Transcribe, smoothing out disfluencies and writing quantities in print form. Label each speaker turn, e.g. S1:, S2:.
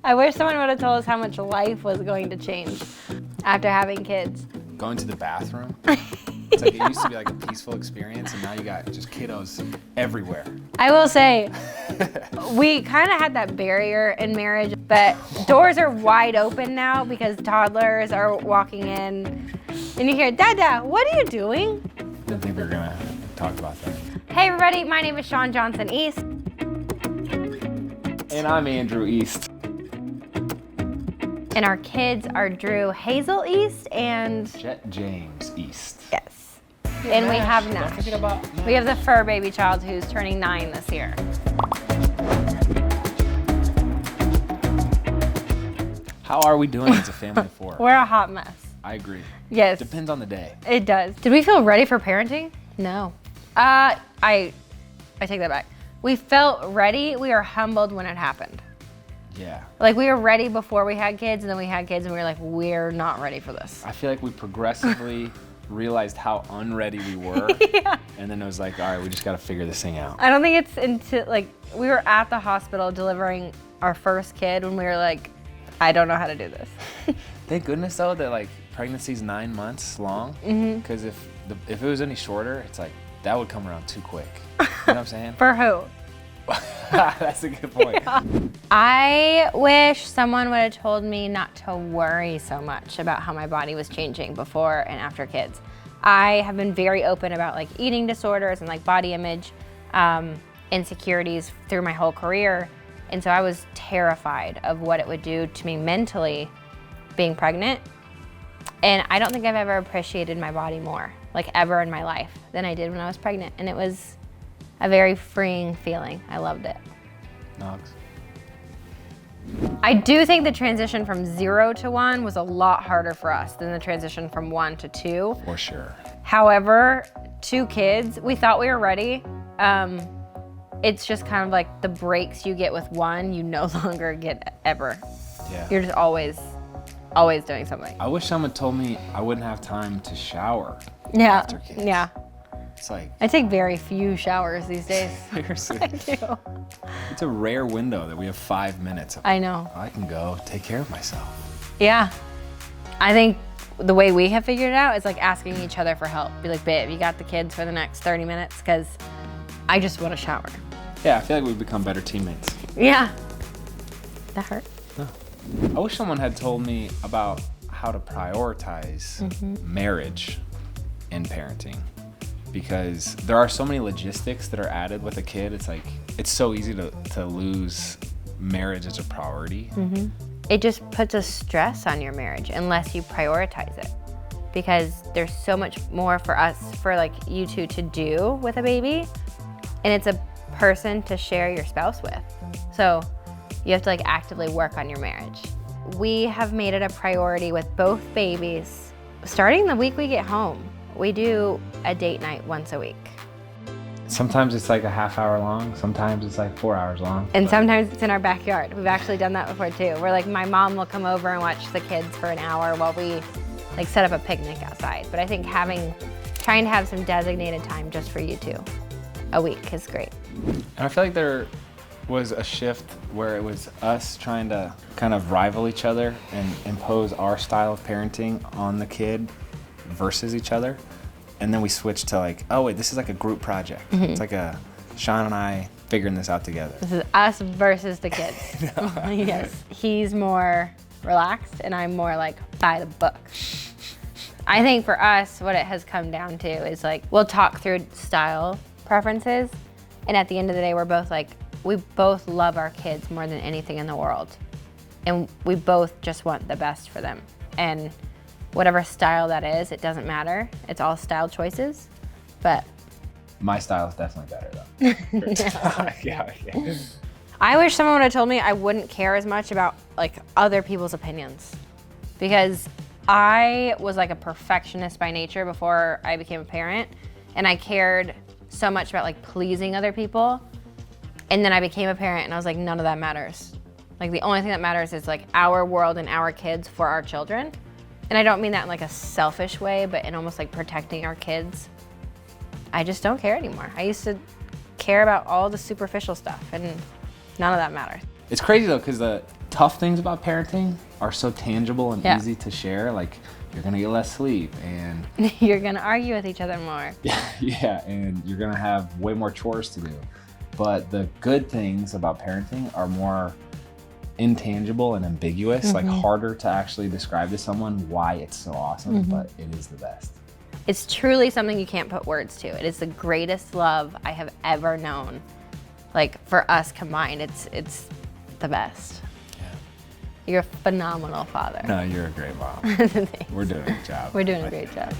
S1: I wish someone would have told us how much life was going to change after having kids.
S2: Going to the bathroom. It's like it used to be like a peaceful experience, and now you got just kiddos everywhere.
S1: I will say, we kind of had that barrier in marriage, but doors are wide open now because toddlers are walking in, and you hear, Dada, what are you doing?
S2: Didn't think we were gonna talk about that.
S1: Hey everybody, my name is Shawn Johnson East.
S2: And I'm Andrew East.
S1: And our kids are Drew Hazel East and
S2: Jet James East.
S1: Yes. And we have
S2: Don't
S1: Nash.
S2: forget about Nash.
S1: We have the fur baby child who's turning 9 this year.
S2: How are we doing as a family of 4?
S1: We're a hot mess.
S2: I agree.
S1: Yes.
S2: Depends on the day.
S1: It does. Did we feel ready for parenting? No. I take that back. We felt ready. We were humbled when it happened.
S2: Yeah.
S1: Like we were ready before we had kids, and then we had kids and we were like, we're not ready for this.
S2: I feel like we progressively realized how unready we were.
S1: Yeah.
S2: And then it was like, all right, we just got to figure this thing out.
S1: I don't think it's until, like, we were at the hospital delivering our first kid when we were like, I don't know how to do this.
S2: Thank goodness though that like pregnancy's 9 months long. Because if it was any shorter, it's like that would come around too quick. You know what I'm saying?
S1: For who?
S2: That's a good point.
S1: Yeah. I wish someone would have told me not to worry so much about how my body was changing before and after kids. I have been very open about like eating disorders and like body image insecurities through my whole career. And so I was terrified of what it would do to me mentally being pregnant. And I don't think I've ever appreciated my body more, like ever in my life, than I did when I was pregnant. And it was a very freeing feeling. I loved it.
S2: Knox.
S1: I do think the transition from 0 to 1 was a lot harder for us than the transition from 1 to 2.
S2: For sure.
S1: However, 2 kids, we thought we were ready. It's just kind of like the breaks you get with 1, you no longer get ever.
S2: Yeah.
S1: You're just always doing something.
S2: I wish someone told me I wouldn't have time to shower
S1: Yeah,
S2: after kids.
S1: yeah.
S2: It's like,
S1: I take very few showers these days.
S2: seriously.
S1: I do.
S2: It's a rare window that we have 5 minutes.
S1: I know.
S2: I can go take care of myself.
S1: Yeah. I think the way we have figured it out is like asking each other for help. Be like, babe, you got the kids for the next 30 minutes? Because I just want to shower.
S2: Yeah, I feel like we've become better teammates.
S1: Yeah. That hurt.
S2: No. I wish someone had told me about how to prioritize marriage in parenting. Because there are so many logistics that are added with a kid. It's like, it's so easy to lose marriage as a priority.
S1: It just puts a stress on your marriage unless you prioritize it. Because there's so much more for us, for like you two to do with a baby. And it's a person to share your spouse with. So you have to like actively work on your marriage. We have made it a priority with both babies. Starting the week we get home, we do a date night once a week.
S2: Sometimes it's like a half hour long. Sometimes it's like 4 hours long.
S1: And sometimes it's in our backyard. We've actually done that before too. Where like my mom will come over and watch the kids for an hour while we like set up a picnic outside. But I think trying to have some designated time just for you two a week is great.
S2: And I feel like there was a shift where it was us trying to kind of rival each other and impose our style of parenting on the kid versus each other. And then we switched to like, oh wait, this is like a group project. It's like a Shawn and I figuring this out together.
S1: This is us versus the kids. Yes. He's more relaxed and I'm more like by the book. I think for us, what it has come down to is like, we'll talk through style preferences. And at the end of the day, we're both like, we both love our kids more than anything in the world. And we both just want the best for them. And whatever style that is, it doesn't matter. It's all style choices, but.
S2: My style is definitely better though. Yeah.
S1: I wish someone would have told me I wouldn't care as much about like other people's opinions, because I was like a perfectionist by nature before I became a parent, and I cared so much about like pleasing other people. And then I became a parent and I was like, none of that matters. Like the only thing that matters is like our world and our kids for our children. And I don't mean that in like a selfish way, but in almost like protecting our kids. I just don't care anymore. I used to care about all the superficial stuff and none of that matters.
S2: It's crazy though, because tough things about parenting are so tangible and
S1: Yeah.
S2: easy to share. Like, you're gonna get less sleep, and
S1: You're gonna argue with each other more.
S2: yeah, and you're gonna have way more chores to do. But the good things about parenting are more intangible and ambiguous, like harder to actually describe to someone why it's so awesome, but it is the best.
S1: It's truly something you can't put words to. It is the greatest love I have ever known. Like, for us combined, it's the best.
S2: Yeah.
S1: You're a phenomenal father.
S2: No, you're a great mom. We're doing a good job.
S1: We're doing a great job.